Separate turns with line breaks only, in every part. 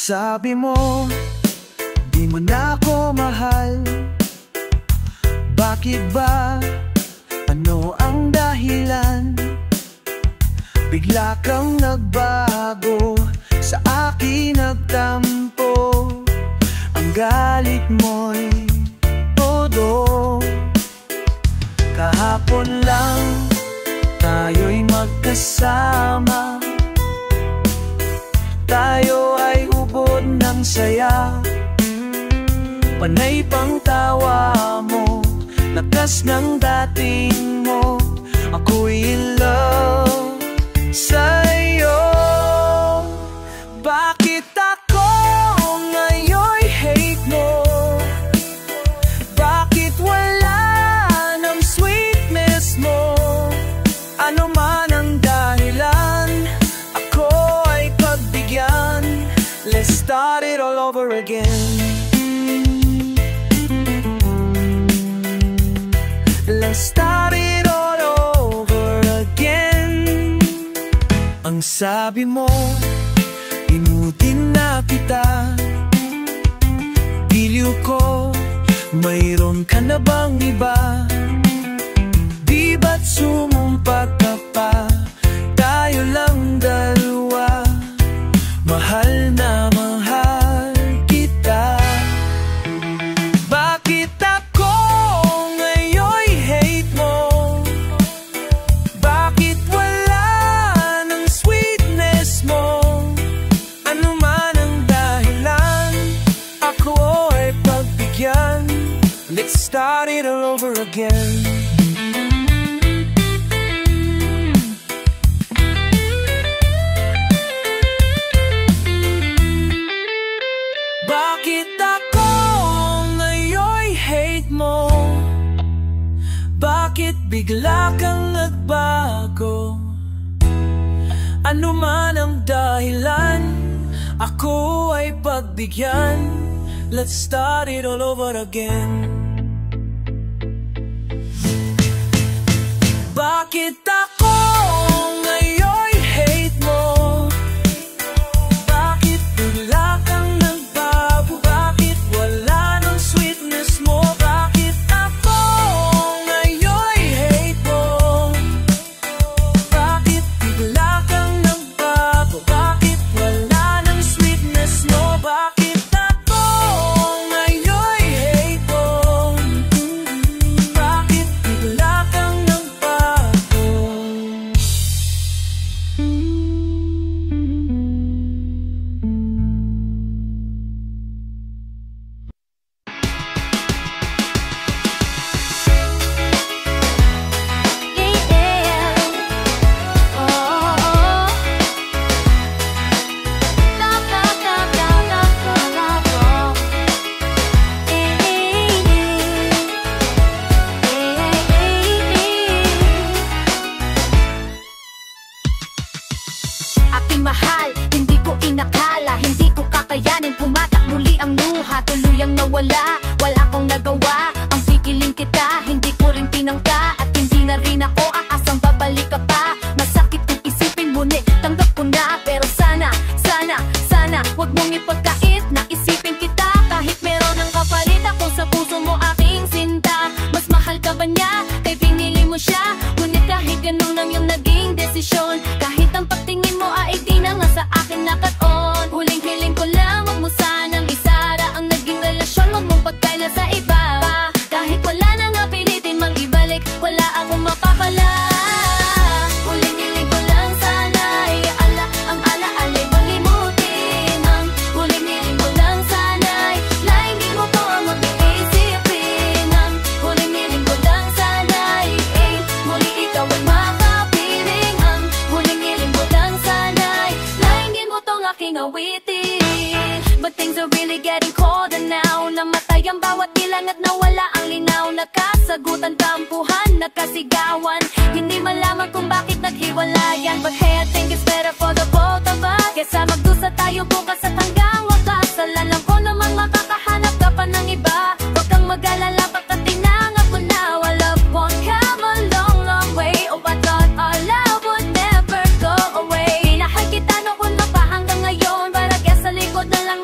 sabi mo, di mo na ako mahal. Bakit ba? Ano ang dahilan? Bigla kang nagbago, sa akin nagtampo. Ang galit mo'y todo. Kahapon lang tayo'y magkasama, tayo ay ubod ng saya. Panay pang tawa mo, lakas ng dating mo. Ako'y in love sa'yo. Bakit ako ngayon'y hate mo? Bakit wala ng sweetness mo? Ano man ang dahilan, ako ay pagbigyan. Let's start it all over again. Let's start it all over again. Ang sabi mo, inutin na kita. Diliw ko, mayroon ka na bang iba? Di ba't sumumpa ka pa? Tayo lang dalawa, mahal na mahal kita. Bakit ako ngayon'y hate mo? Bakit wala ng sweetness mo? Ano man ang dahilan, ako ay pagbigyan. Let's start it all over again. Bakit ako ngayon'y hate mo? Bakit bigla kang nagbago? Ano man ang dahilan, ako ay pagbigyan. Let's start it all over again. Bakit ako ngayon'y hate mo? Bakit bigla kang nagbago? Bakit wala ng sweetness mo? Bakit ako ngayon'y hate mo? Bakit bigla kang nagbago? Bakit wala ng sweetness mo? Bakit ako ngayon'y hate mo? Bakit bigla kang nagbago?
Aking mahal, hindi ko inakala, hindi ko kakayanin, pumatak muli ang luha, tuluyang nawala, wala akong nagawa. Ang pikiling kita, hindi ko rin pinangka, at hindi na rin ako aasang babalik ka pa. Masakit kung isipin, ngunit tanggap ko na, pero sana, sana, sana huwag mong ipagkait na isipin kita. Kahit meron ang kapalit ako sa puso mo, aking sinta. Mas mahal ka ba niya? Kay pinili mo siya, ngunit kahit ganun ang iyong naging desisyon, kahit ang pagtingin mo ay di na nga sa akin nakat-on. Huling-hiling ko lang, wag mo sanang isara ang naging relasyon, wag mong pagkaila sa iba. Kahit wala na nga pilitin mang ibalik, wala akong mapapala. Huling-hiling ko lang sana iaala, ang ala-alay malimutin. Ang huling-hiling ko lang sana laingin mo to ang mag-iisipin. Ang huling-hiling ko lang sana muli ikaw ay makapiling. Ang huling-hiling ko lang sana laingin mo tong aking awitin. But things are really getting colder now. Namatay ang bawat ilang at nawala ang linaw. Nakasagutan, tampuhan, nakasigawan, hindi malaman kung bakit naghiwalayan. But hey, I think it's better for the both of us. Kesa magdusa tayo bukas at hanggang wakas. Alam ko namang makakahanap ka pa ng iba. Huwag kang mag-alala, pagkat tinanggap ko na. Our love won't come a long, long way. Oh, I thought our love would never go away. Pinahal kita noon pa hanggang ngayon, but I guess sa likod na lang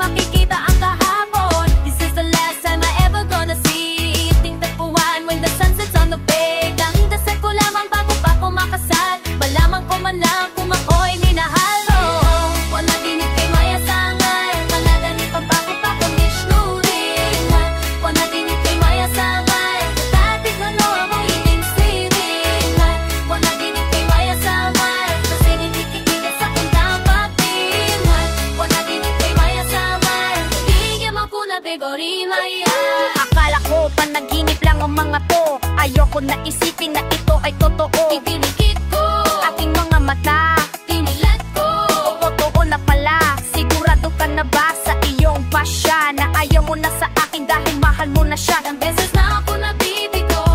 panaginip lang ang mga to. Ayoko na isipin na ito ay totoo. Idinikit ko aking mga mata, tinilat ko o totoo na pala. Sigurado ka na ba sa iyong pasya na ayaw mo na sa akin dahil mahal mo na siya? Ilang beses na ako nabibigo,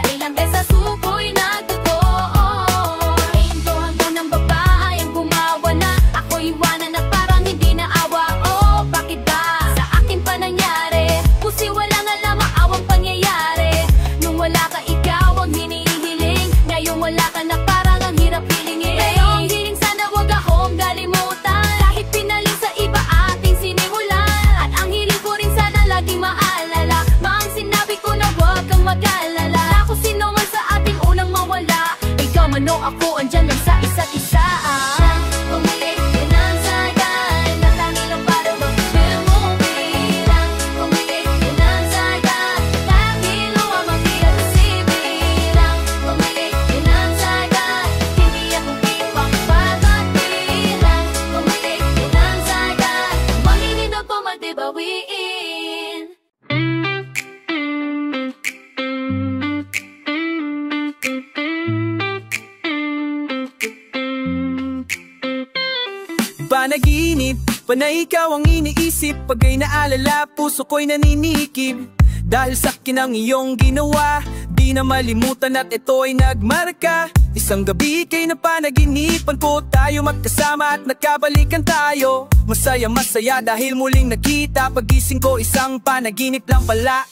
ilang beses suko'y nagdugo. Hinto hanggang ng babae ang gumawa na ako iwanan na parang hindi na awa. Oh, bakit ba sa akin pa nangyari? Pusi walang alam maawang pangyayari. Nung wala ka ikaw ang hinihiling, ngayon wala ka na parang ang hirap hilingin. Pero ang hiling sana wag akong kalimutan, kahit pinaling sa iba ating sinimulan. At ang hiling ko rin sana laging maalala, maang sinabi ko na wag kang mag-alala. Ako sino man sa ating unang mawala, ikaw man o ako andyan lang sa isa't isa. Bumalik yun ang sagan, natangilong para mag-feel mo bilang. Bumalik yun ang sagan, dahil lumamang di at sibilang. Bumalik yun ang sagan, hindi ako ipagpapatilang. Bumalik yun ang sagan, mahilig ako magdibawiin.
Panaginip, panay ikaw ang iniisip. Pag'ay naalala, puso ko'y naninikip. Dahil sa akin ang iyong ginawa, di na malimutan at ito'y nagmarka. Isang gabi kay napanaginipan ko, tayo magkasama at nagkabalikan tayo. Masaya dahil muling nakita, pagising ko isang panaginip lang pala.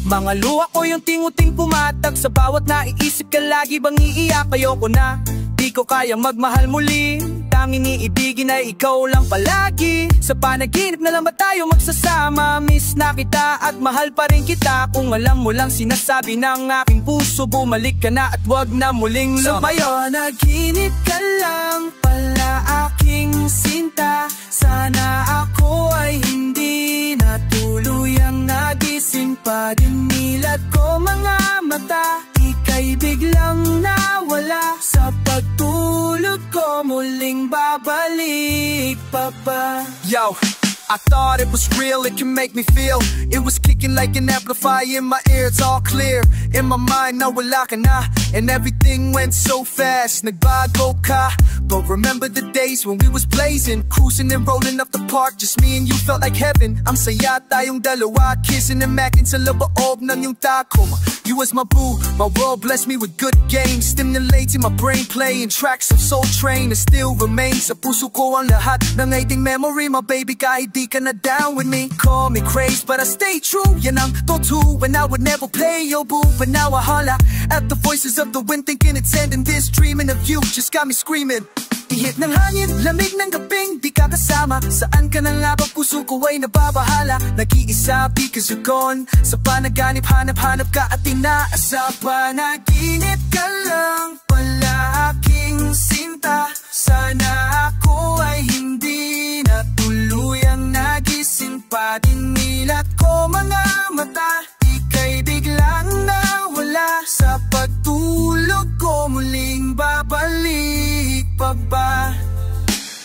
Mga luha ko yung tinguting pumatag, sa bawat naiisip ka lagi bang iiyak. Ayoko na, di ko kaya magmahal muli, tanging iibigin ay ikaw lang palagi. Sa panaginip na lang ba tayo magsasama? Miss na kita at mahal pa rin kita. Kung alam mo lang sinasabi ng aking puso, bumalik ka na at wag na muling lumabas. Sa panaginip ka lang pala aking sinta, sana ako ay hindi na tuluyang nagising pa. Dinilat ko mga mata, ika'y biglang nawala. Sa pagtulog ko muling babalik pa ba? Yo, I thought it was real, it can make me feel. It was kicking like an amplifier in my ear, it's all clear. In my mind, nawala ka na, and everything went so fast. Nagbago ka, but remember the days when we was blazing, cruising and rolling up the park, just me and you felt like heaven. Ang saya tayong dalawa, kissing and macking sa loob ng yung tako. You was my boo, my world blessed me with good games, stimulating my brain, playing tracks of Soul Train, and still remains sa puso ko ang lahat ng ating memory. My baby, kahit di ka na down with me, call me crazy but I stay true. Yan ang go-to when I would never play your boo. But now I holla at the voices of the wind, thinking it's ending. This dreaming of you just got me screaming. Ihit ng hangin, lamig ng gabing di ka kasama. Saan ka na nga ba, puso ko ay nababahala. Nag-iisa because you're gone. Sa panaganip, hanap-hanap ka at inaasa. Panaginip ka lang pala aking sinta, sana ako ay hindi na tuluyang nagising pa. Dinilat ko mga mata, ika'y biglang nawala. Sa pagtulog ko muling babalik pa ba?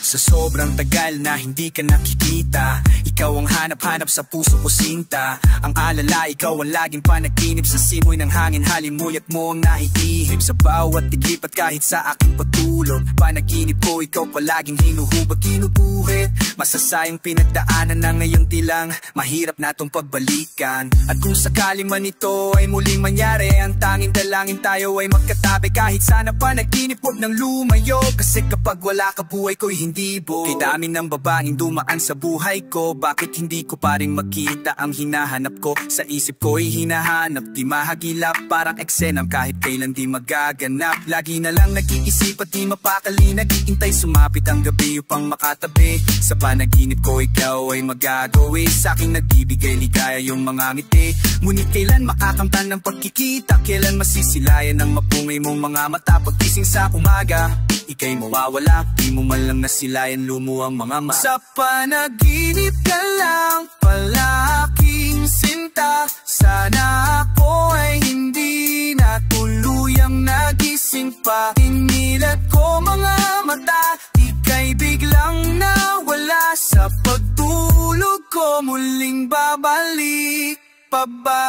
Sa sobrang tagal na hindi ka nakikita, ikaw ang hanap-hanap sa puso ko sinta. Ang alala, ikaw ang laging panaginip, sa simoy ng hangin halimuyat mo ang naiihip. Sa bawat iglip at kahit sa aking pagtulog, panaginip ko ikaw palaging hinuhubad, kinubuhit. Masasayang pinagdaanan na ngayong tilang mahirap na tong pagbalikan. At kung sakali man ito ay muling mangyari, ang tanging dalangin tayo ay magkatabi. Kahit sana panaginip huwag nang lumayo, kasi kapag wala ka buhay ko'y hindi bo. Kay dami ng babaeng dumaan sa buhay ko, bakit hindi ko pa rin makita ang hinahanap ko? Sa isip ko'y hinahanap, di mahagilap, parang eksena kahit kailan di magaganap. Lagi na lang nag-iisip at di mapakali, nag-iintay sumapit ang gabi upang makatabi. Sa panaginip ko ikaw ay magagawi, sa'king nagbibigay ligaya yung mga ngiti. Ngunit kailan makakamtan ng pagkikita, kailan masisilayan ng mapungay mong mga mata. Pagkising sa umaga, ika'y mawawala, di mo man lang nasilayan lumuwang mga mata. Sa panaginip ka lang pala aking sinta, sana ako ay hindi na tuluyang nagising pa. Inilat ko mga mata, ika'y biglang nawala. Sa pagtulog ko muling babalik pa ba?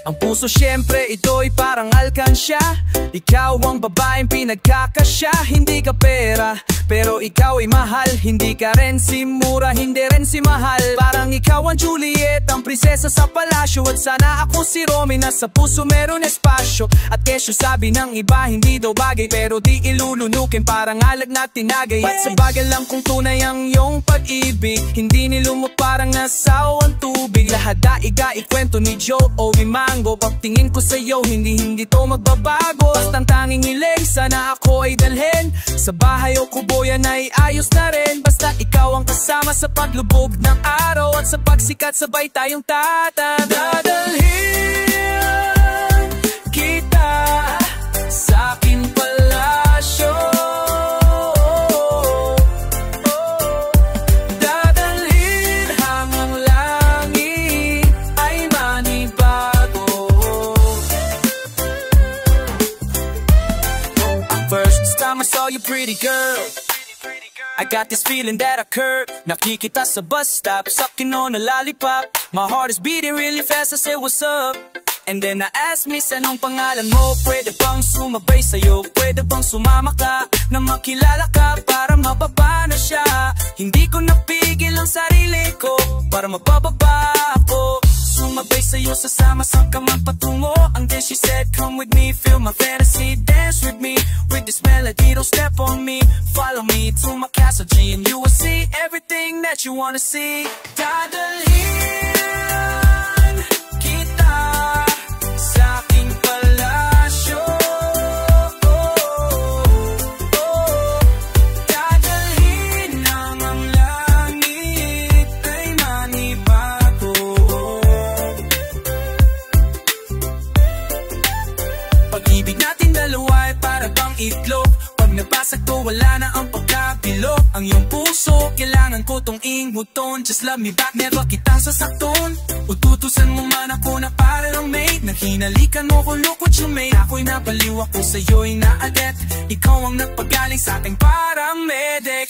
Ang puso syempre ito'y parang alkansya. Ikaw ang babaeng pinagkakasya. Hindi ka pera, pero ikaw ay mahal. Hindi ka rin si mura, hindi rin si mahal. Parang ikaw ang Juliet, ang prinsesa sa palasyo. At sana ako si Romeo na sa puso meron espasyo. At kesyo sabi ng iba hindi daw bagay, pero di ilulunukin parang alag na tinagay. At sa bagay lang kung tunay ang iyong pag-ibig, hindi nilumot parang asawang tubig. Lahat daiga ikwento ni Joe o ni Mango. Pagtingin ko sa'yo hindi to magbabago. Bastang tanging hiling sana ako ay dalhin sa bahay o kuboyan ay ayos na rin. Basta ikaw ang kasama sa paglubog ng araw. At sa pagsikat sabay tayong dadalhin kita sa aking palasyo. Dadalhin hanggang langit ay manibago. First time I saw you, pretty girl, I got this feeling that occurred. Nakikita sa bus stop, sucking on a lollipop. My heart is beating really fast, I said what's up. And then I asked Miss, anong pangalan mo? Pwede bang sumabay sa'yo? Pwede bang sumama ka? Na makilala ka para mababa na siya. Hindi ko napigil ang sarili ko para mabababa ako. Sumabay sa'yo, sasama sa kamang patungo. And then she said, come with me, feel my fantasy. Dance with me, with this melody, don't step on me. Follow me to my castle G, and you will see everything that you wanna see. Dadalhin kita sa aking palasyo. Dadalhin hanggang langit ay manibago. Pag-ibig natin dalawa ay para bang itlog. Pag nabasag to wala na ang pagkabilog. Ang iyong puso kailangan ko tong inguton. Just love me back, never kitang sasakton. Ututusan mo man ako na para ng maid. Naghinalikan mo ko, look what you made. Ako'y napaliw, ako sa'yo'y naadet. Ikaw ang nagpagaling sa ating paramedic.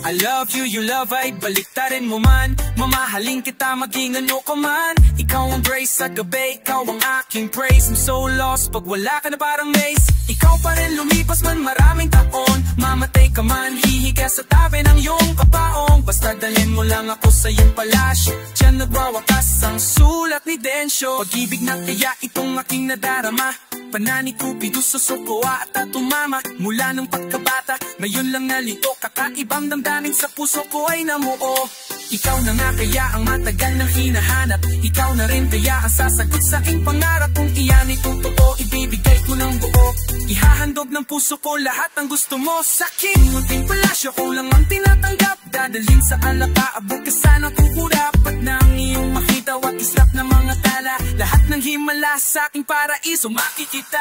I love you, you love ay baliktarin mo man. Mamahalin kita maging ano ka man. Ikaw ang brace sa gabi, ikaw ang aking praise. I'm so lost pag wala ka na parang maze. Ikaw pa rin lumipas man maraming taon. Mamatay ka man, hihiga sa tabi ng iyong kapaong. Basta dalhin mo lang ako sa iyong palasyo. Diyan nagwawakas ang sulat ni Densyo. Pag-ibig na kaya itong aking nadarama. Panani Cupido sa sokoa at tumama. Mula nung pagkabata, ngayon lang nalito. Kakaibang damdamin sa puso ko ay namuo. Ikaw na nga kaya ang matagal nang hinahanap. Ikaw na rin kaya ang sasagot sa aking pangarap. Kung iyan ay totoo, ibibigay ko ng buo. Ihahandog ng puso ko lahat ng gusto mo sa akin. Munting palasyo ko lang ang tinatanggap. Dadalhin sa alapa, abot ka sana kung kurapat na ang iyong makita. At islap ng mga tala, lahat ng himala sa aking paraiso makikita.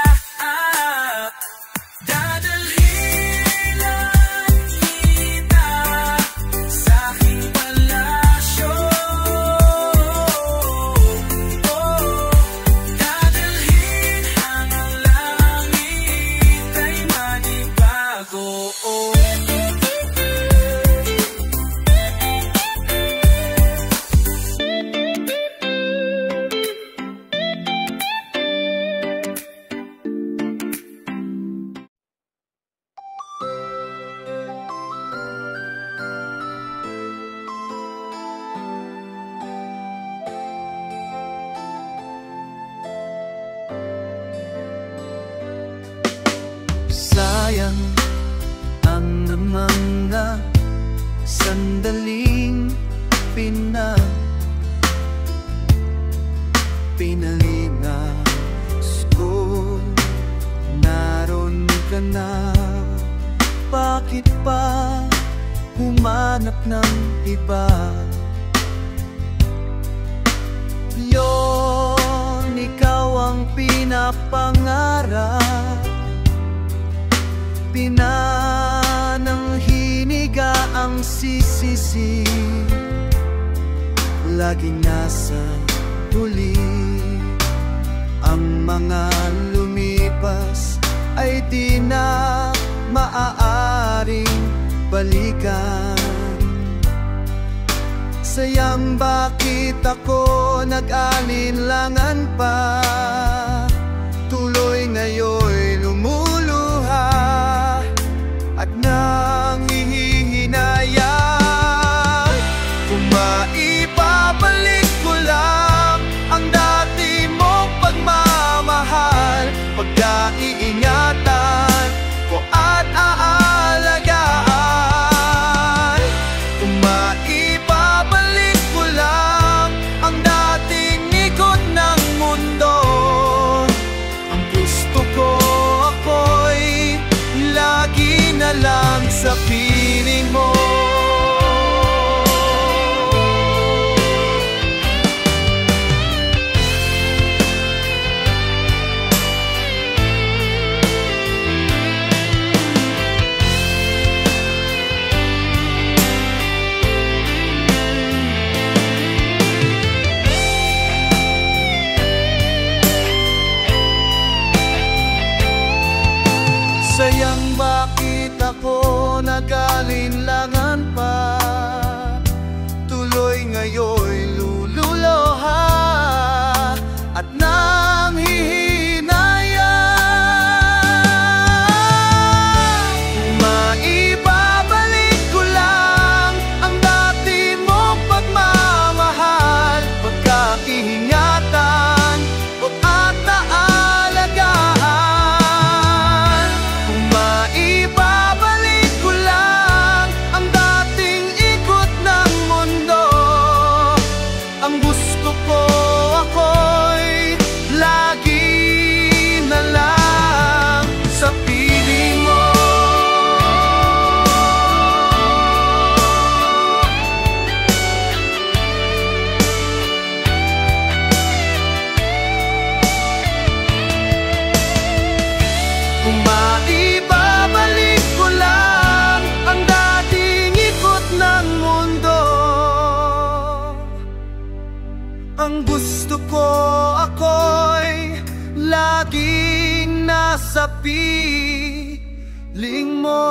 Dadalhin lang kita sa aking palasyo. Dadalhin hanggang langit ay manibago.
Sayang ang mga sandaling pinalinas ko. Naroon ka na, bakit pa humanap ng iba? Yon, ikaw ang pinapangarap. Pinanang hiniga ang sisisi, laging nasa huli. Ang mga lumipas ay di na maaaring balikan. Sayang bakit ako nag-alinlangan pa, tuloy ngayon'y lumuluha at nangihinayang. Kung maibabalik ko lang ang dati mong pagmamahal, pagkaiingatan ko at aalagaan. Kung maibabalik ko lang ang dating ikot ng mundo, ang gusto ko ako'y lagi na lang sa piling mo. Sayang bakit ako nag-alinlangan pa, tuloy ngayon'y lululoha at nanghihinayang. Maibabalik ko lang ang dati mong pagmamahal, pagkakaingatan ko at aalagaan. Kung maibabalik ko lang ang dating ikot ng mundo, ang gusto ko ako'y lagi na lang sa piling mo. Kung maibabalik ko lang ang dating ikot ng mundo, ang gusto ko ako'y laging nasa piling mo.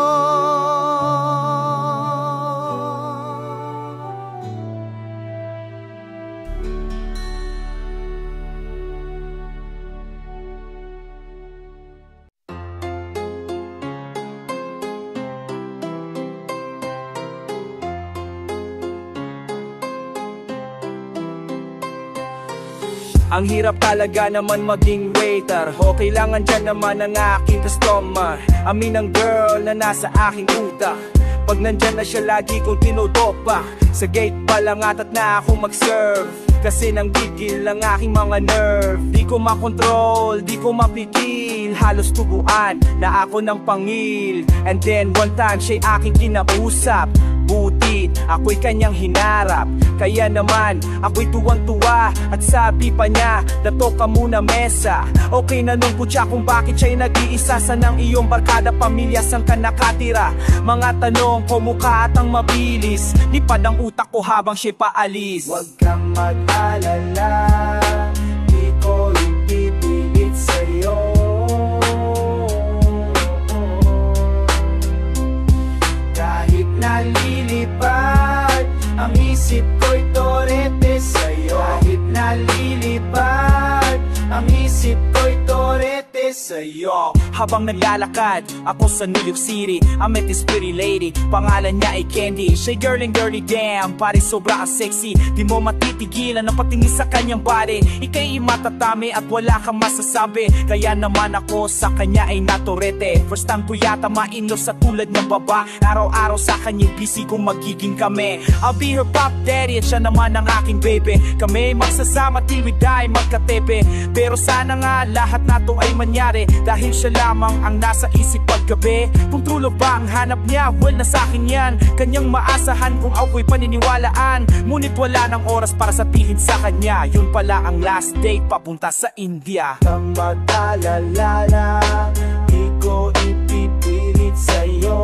Ang hirap talaga naman maging waiter, o kailangan dyan naman ang aking customer. Amin ng girl na nasa aking utak, pag nandyan na siya lagi kong tinutopak. Sa gate pa lang atat na ako mag-serve, kasi nang gigil ang aking mga nerve. Di ko makontrol, di ko mapigil, halos tubuan na ako ng pangil. And then one time siya'y aking kinausap, butit ako'y kanyang hinarap. Kaya naman ako'y tuwang-tuwa at sabi pa niya, dato ka muna mesa. Okay na nung kutya kung bakit siya'y nag-iisa. San ang iyong barkada, pamilya, san ka nakatira? Mga tanong ko mukha at ang mabilis, lipad ang utak ko habang siya'y paalis.
Huwag kang mag-alala, di ko ipipilit sa'yo. Kahit nalilipad ang isip ko'y torete sa'yo. Kahit nalilipad ang isip ko'y torete sa'yo.
Habang naglalakad ako sa New York City, I met this pretty lady, pangalan niya ay Candy. Siya'y girly damn, pare sobra ka sexy. Di mo matitigilan ang patingin sa kanyang body. Ika'y matatami at wala kang masasabi, kaya naman ako sa kanya ay naturete. First time ko yata mainlo sa tulad ng baba, araw-araw sa kanya'y busy kung magiging kami. I'll be her pop daddy at siya naman ang aking baby. Kami magsasama till we die magkatepe. Pero sana nga lahat na to ay mangyari, dahil siya lamang ang nasa isip paggabi. Kung true love ba ang hanap niya, well nasa akin yan. Kanyang maasahan kung ako'y paniniwalaan, ngunit wala ng oras para sabihin sa kanya, yun pala ang last date papunta sa India.
Kang mag-alala, di ko ipipilit sa'yo.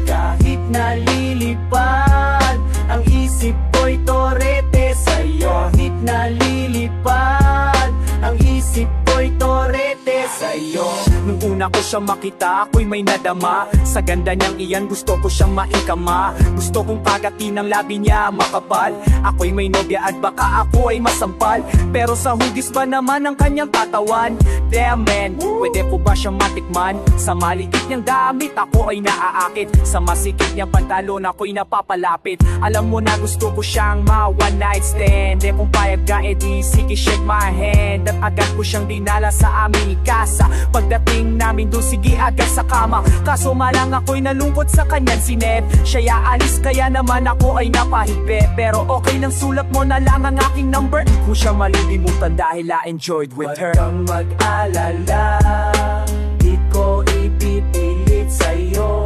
Kahit nalilipad ang isip ko'y torete sa'yo. Kahit nalilipad ang isip ko'y torete sa'yo.
Nung una
una ko siya makita, ako'y may nadama. Sa ganda niyang iyan, gusto ko siyang maikama. Gusto kong pagatin ang labi niya, makapal. Ako'y may nobya at baka ako ay masampal. Pero sa hugis ba naman ang kanyang katawan? Damn man, pwede ko ba siyang matikman? Sa maliit niyang damit, ako ay naaakit. Sa masikip niyang pantalon, ako'y napapalapit. Alam mo na gusto ko siyang one night stand. Kung payag ka, edi sige shake my hand. At agad ko siyang dinala sa aming ikasa. Pagdating namin doon, sige agad sa kama. Kaso malang ako'y nalungkot sa kanyang sineb. Siya'y aalis kaya naman ako ay napahigpe. Pero okay lang, sulat mo na lang ang aking number. Di ko siya malilimutan dahil I enjoyed with her.
Huwag kang mag-alala, di ko ipipilit sa'yo.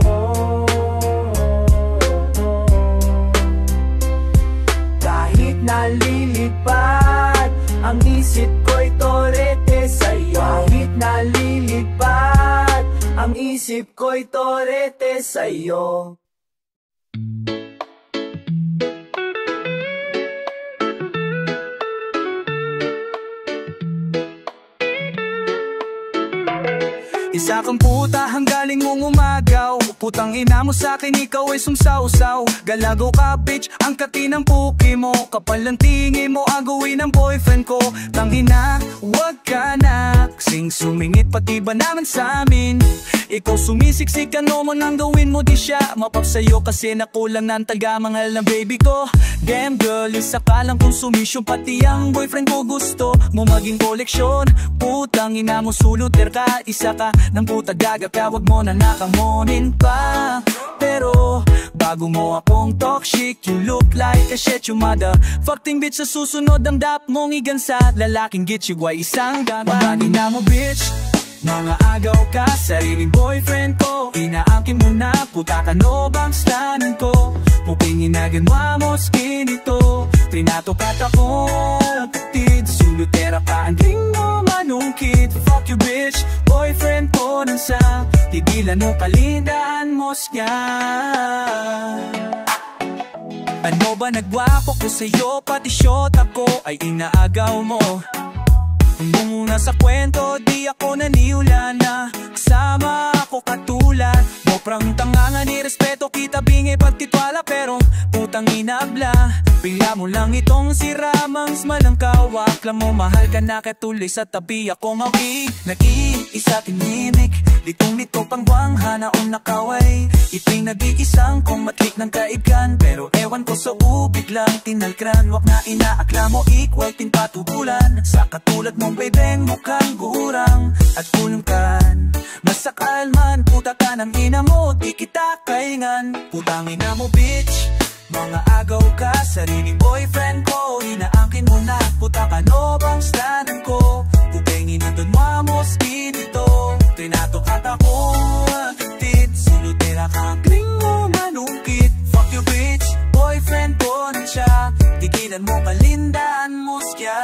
Kahit nalilipad ang isip ko'y torete sa'yo.
Kahit nalilipad ang isip ko'y torete sa'yo.
Isa kang puta, hanggaling mong umagaw. Putang ina mo sa'kin, ikaw ay sumsawsaw. Galagaw ka bitch, ang kati ng puki mo. Kapal ng tingin mo, agawin ng boyfriend ko. Tangina, wag ka na kasing sumingit, pati ba naman sa'min? Ikaw sumisiksik, ano mo nang gawin mo di siya mapap sa'yo, kasi nakulang ng taga-mangal ng baby ko. Damn girl, isa ka lang kung sumisyon, pati ang boyfriend ko gusto mo maging koleksyon. Putang ina mo, suluter ka, isa ka ng puta gaga, kaya wag mo na nakamonin pa. Pero bago mo akong toxic, you look like a shit, you motherfucking bitch. Sa susunod ang dap mong igansa, lalaking gitchigway isang gama. Pagani na mo bitch, mga agaw ka, sariling boyfriend ko. Inaangkin mo na, puta ka no bang stanin ko. Pupingin na ganwa mo skin ito. Tinatokat ako, kapatid, sulutera ka, anding mo manungkit. Fuck you bitch, boyfriend ko nang sa tigilan mo, kalindahan mo siya. Ano ba nagwapo ko sa'yo, pati shot ako ay inaagaw mo. Kung muna sa kwento, di ako naniwala na kasama ako katulad mo. Prang tanga nga ni respeto kita, bingi pagtitwala, pero putang inabla. Bigla mo lang itong si Ramangs malangkawak. Alam mo mahal ka na katuloy sa tabi ako ngawi. Nag-iisa tinimik, litong nito pangwang hanaon nakaway. Ito'y nag-iisang kong matlik ng kaibgan, pero ewan ko sa ubig lang tinalkran. Wag na inaakla mo equal tinpatubulan sa katulad mong baybeng mukhang gurang at kulungkan. Masakal man, puta ka ng ina mo, di kita kaingan. Putang ina mo bitch, mga agaw ka, sariling boyfriend ko. Inaangkin mo na, puta ka no bang stanan ko. Pupengin na dun mo skin ito. Tinatokat ako, agitid, sulutera ka, kling mo manungkit. Fuck you bitch, boyfriend ko na siya. Tigilan mo, kalindaan mo siya.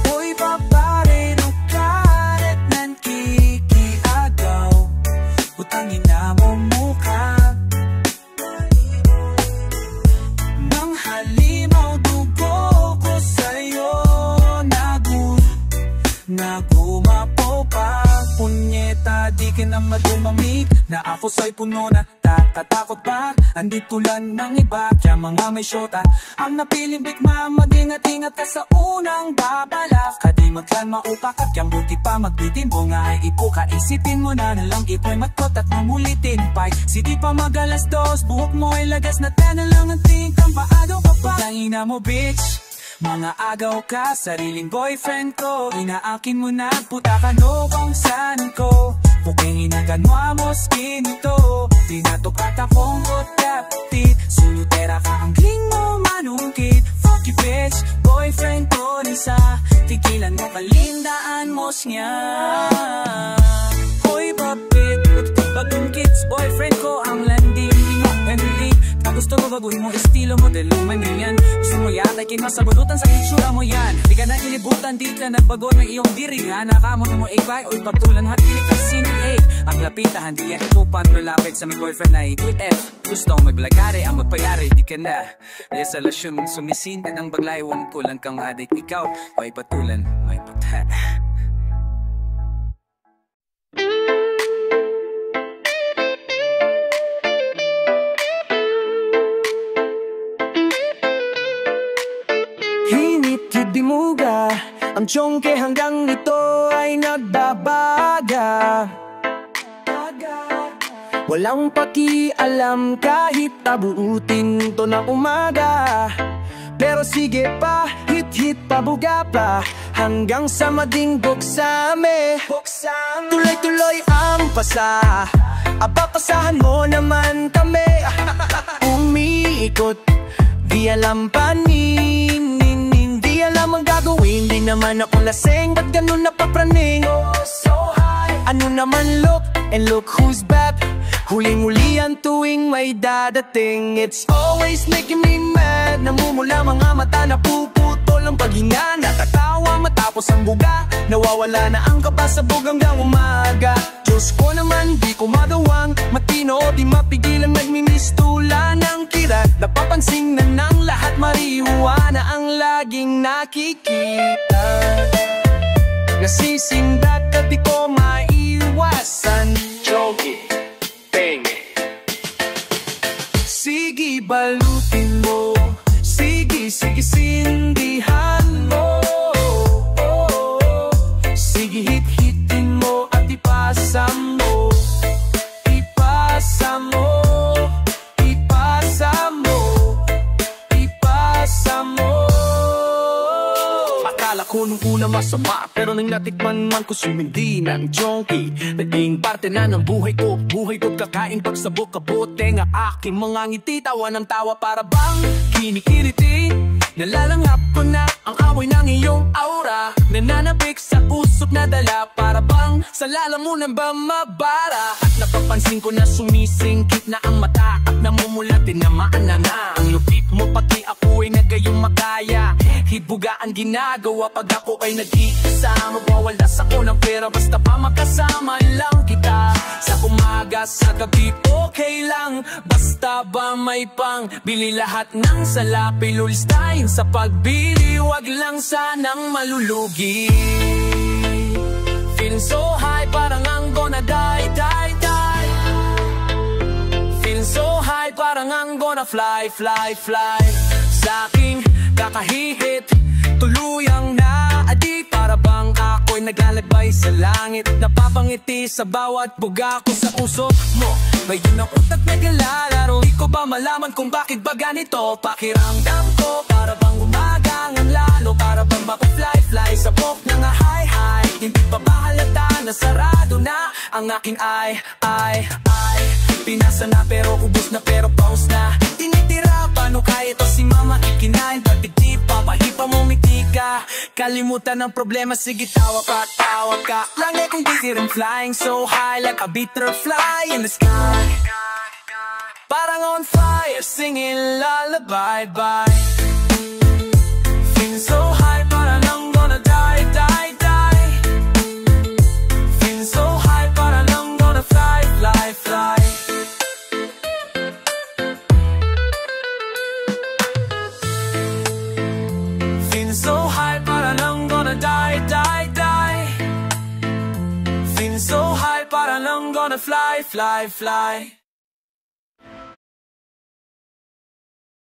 Hoy papare, no karet nan kikiagaw. Putangin na mo mukha nang halimaw, dugo ko sa'yo. Nagumapo pa, punyeta, di ka na madumamig. Na ako sa'y puno na tatatakot pa. Andito lang ng iba, kaya mga may syota ang napiling bigma. Mag-ingat-ingat ka sa unang babalak. Kadi magkan maupak at kaya buti pa magbitin. Bunga ay ipuka, isipin mo na nalang ipo'y matkot at mamulitin pa'y siti pa magalas dos. Buhok mo ay lagas na tena lang ang tingkang paadaw ka pa. Tangina mo bitch, mga agaw ka, sariling boyfriend ko. Inaakin mo na, puta ka no kung saan ko. Pukingin na ganwa mo skin ito. Tinatokat akong kapatid, sulutera ka, ang kling mo manungkit. Fuck you bitch, boyfriend ko nisa. Tigilan mo, kalindaan mo siya. Hoy babit, bagong kids, boyfriend ko ang landing. Gusto ko baguhin mo estilo mo, delo man ganyan. Gusto mo yata kinasabulutan sa hitsura mo yan. Di ka na ilibutan, di ka nagbago ng iyong diri. Hanaka mo na mo ay o ipagtulan hatilik ka sinilate. Ang lapitahan, di yan itupan, malapit sa may boyfriend na i-F. Gusto ang maglagari, ang magpayari, di ka na resolusyon mong sumisin ka ng baglaywang kulang kang adik. Ikaw, may patulan, may pagtat. dimuga ang tiyongke hanggang ito ay nagbabaga. Walang pakialam kahit tabuutin to na umaga. Pero sige pa, hit-hit pabuga pa hanggang sa madinggog sa amin. Tuloy-tuloy ang pasa, papasahan mo naman kami. Umiikot, di alam panin, di alam ang gagawin. Di naman ako lasing, ba't ganun napapraning? Oh, so high. Ano naman look, and look who's back. Huling-huli ang tuwing may dadating. It's always making me mad. Namumula mga mata, napuputol ang paghinga. Natatawa matapos ang buga, nawawala na ang kabasabog hanggang umaga. Diyos ko naman, di ko madawang matino, di mapigilang nagmimistula ng kirat. Napapansin na ng lahat, marihuana ang laging nakikita. Nasisindak at di ko maiwasan. Jogi, sige, balutin mo. Sige, sige, sindihan mo. Sige, hit-hitin mo at ipasa mo. Ipasa mo. Ipasa mo. Ipasa mo. Akala ko nung una masama, pero nang natikman man ko sumindi ng jonky. Naging parte na ng buhay ko. Buhay ko't kakain pagsabok kabote nga aking mga ngiti. Tawa ng tawa para bang kinikiriti. Nalalanghap ko na ang amoy ng iyong aura. Nananabik sa usok na dala para bang sa lalamunan ba mabara. At napapansin ko na sumisingkit na ang mata at namumulat din na maanana. Ang lupit mo pati ako ay nagayong makaya. Hibugaan ginagawa pag ako ay nag-iisa. Mawawalas ako ng pera basta pa makasama lang kita. Sa umaga, sa gabi, okay lang. Basta ba may pang bili lahat ng salapi. Lulis tayo sa pagbili, wag lang sanang malulugi. Feeling so high, parang ang gonna die, die, die. Feeling so high, parang ang gonna fly, fly, fly. Sa aking kakahihit, tuluyang na-addict. Para bang ako'y naglalakbay sa langit. Napapangiti sa bawat buga ko sa usok mo. Ngayon ang utak naglalaro. Di ko ba malaman kung bakit ba ganito? Pakiramdam ko para bang umagangan lalo. Para bang mapafly-fly sa bok ng high-high. Hindi pa ba halata na sarado na ang aking ay. Pinasa na pero ubos na pero pause na. Tinitira, paano kaya to si mama ikinain? Pati di pa, pahipa mo miti ka. Kalimutan ng problema, sige tawa ka, tawa ka. Langit kong busy rin flying so high like a butterfly in the sky. Parang on fire, singing lullaby, bye. Feeling so high, parang I'm gonna die, die, die. Feeling so high, parang I'm gonna fly, fly, fly. So high, parang I'm gonna die, die, die. Feeling so high, parang I'm gonna fly, fly, fly.